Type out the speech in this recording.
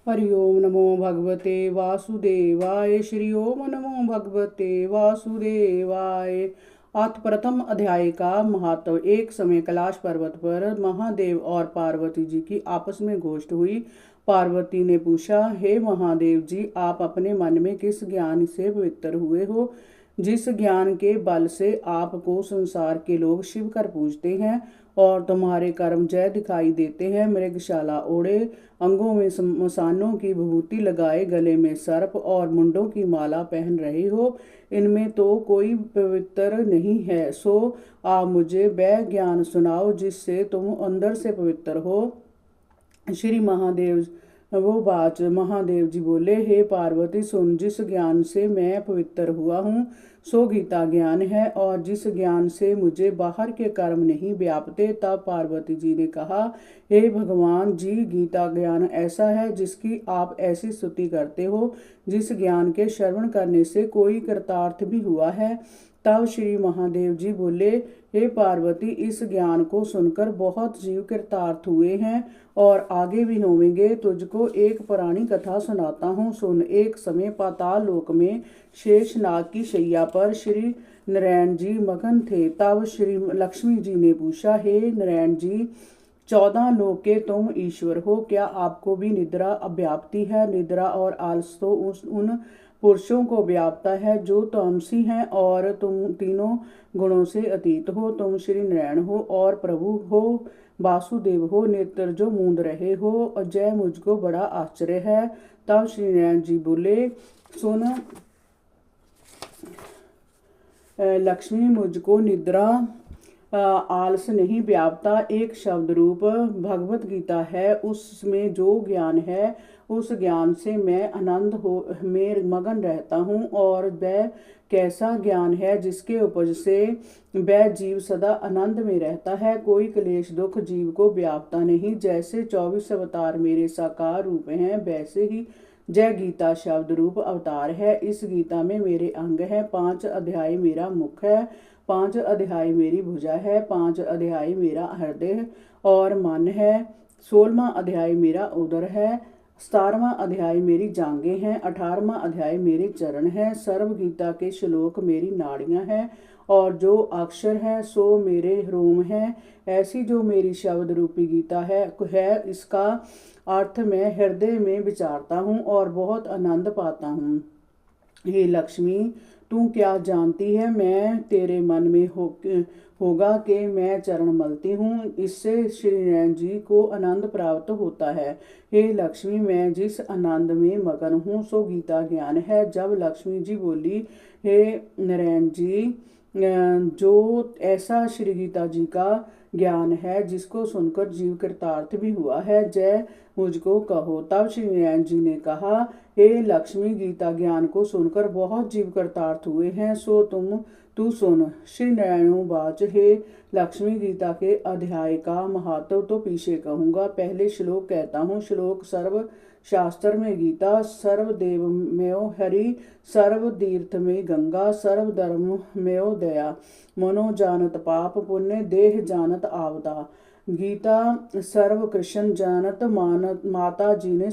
हरि ओम नमो भगवते वासुदेवाय। श्री ओम नमो भगवते वासुदेवाय। अथ प्रथम अध्याय का महत्व। एक समय कैलाश पर्वत पर महादेव और पार्वती जी की आपस में गोष्ठ हुई। पार्वती ने पूछा, हे महादेव जी, आप अपने मन में किस ज्ञान से पवित्र हुए हो, जिस ज्ञान के बल से आपको संसार के लोग शिव कर पूजते हैं और तुम्हारे कर्म जय दिखाई देते हैं। मृगशाला ओढ़े, अंगों में मसानों की विभूति लगाए, गले में सर्प और मुंडों की माला पहन रहे हो, इनमें तो कोई पवित्र नहीं है। सो आप मुझे वह ज्ञान सुनाओ जिससे तुम अंदर से पवित्र हो। श्री महादेव वो बात महादेव जी बोले, हे पार्वती सुन, जिस ज्ञान से मैं पवित्र हुआ हूँ सो गीता ज्ञान है, और जिस ज्ञान से मुझे बाहर के कर्म नहीं व्यापते। तब पार्वती जी ने कहा, हे भगवान जी, गीता ज्ञान ऐसा है जिसकी आप ऐसी स्तुति करते हो, जिस ज्ञान के श्रवण करने से कोई कृतार्थ भी हुआ है। तब श्री महादेव जी बोले, हे पार्वती, इस ज्ञान को सुनकर बहुत जीव कृतार्थ हुए हैं और आगे भी होंगे। तुझको एक पुरानी कथा सुनाता हूँ, सुन। एक समय पाताल लोक में शेषनाग की शैया पर श्री नारायण जी मगन थे। तब श्री लक्ष्मी जी ने पूछा, हे नारायण जी, 14 लोक के तुम ईश्वर हो, क्या आपको भी निद्रा व्याप्ति है? निद्रा और आलस तो उन पुरुषों को व्यापता है जो तामसी हैं, और तुम तीनों गुणों से अतीत हो। तुम श्री नारायण हो और प्रभु हो, वासुदेव हो, नेत्र जो मूंद रहे हो। अजय, मुझको बड़ा आश्चर्य है। तब श्री नारायण जी बोले, सुन लक्ष्मी, मुझको निद्रा आलस नहीं व्यापता। एक शब्द रूप भगवत गीता है, उसमें जो ज्ञान है उस ज्ञान से मैं आनंद में मगन रहता हूँ। और वह कैसा ज्ञान है जिसके उपज से वह जीव सदा आनंद में रहता है। कोई क्लेश दुख जीव को व्यापता नहीं। जैसे 24 अवतार मेरे साकार रूप हैं, वैसे ही जय गीता शब्द रूप अवतार है। इस गीता में मेरे अंग है। 5 अध्याय मेरा मुख है, 5 अध्याय मेरी भुजा है, 5 अध्याय मेरा हृदय और मन है, 16वां अध्याय मेरा उदर है, 17वां अध्याय मेरी जांघें हैं, 18वां अध्याय मेरे चरण है। सर्व गीता के श्लोक मेरी नाड़ियां हैं, और जो अक्षर है सो मेरे रोम है। ऐसी जो मेरी शब्द रूपी गीता है इसका अर्थ मैं हृदय में विचारता हूँ और बहुत आनंद पाता हूँ। हे लक्ष्मी, तू क्या जानती है मैं तेरे मन में होगा कि मैं चरण मलती हूँ, इससे श्री नारायण जी को आनंद प्राप्त होता है। हे लक्ष्मी, मैं जिस आनंद में मगन हूँ सो गीता ज्ञान है। जब लक्ष्मी जी बोली, हे नारायण जी, जो ऐसा श्री गीता जी का ज्ञान है जिसको सुनकर जीव कृतार्थ भी हुआ है, जय मुझको कहो। तब श्री नारायण जी ने कहा, हे लक्ष्मी, गीता ज्ञान को सुनकर बहुत जीव कृतार्थ हुए हैं, सो तू सुन। श्री नारायण वाच, हे लक्ष्मी, गीता के अध्याय का महत्व तो पीछे कहूंगा, पहले श्लोक कहता हूँ। श्लोक सर्व शास्त्र में गीता, सर्व देव में हरि, सर्व तीर्थ में गंगा, सर्व धर्म में दया, मनो जानत पाप पुण्य, देह जानत आवदा। गीता सर्व कृष्ण जानत माता जी ने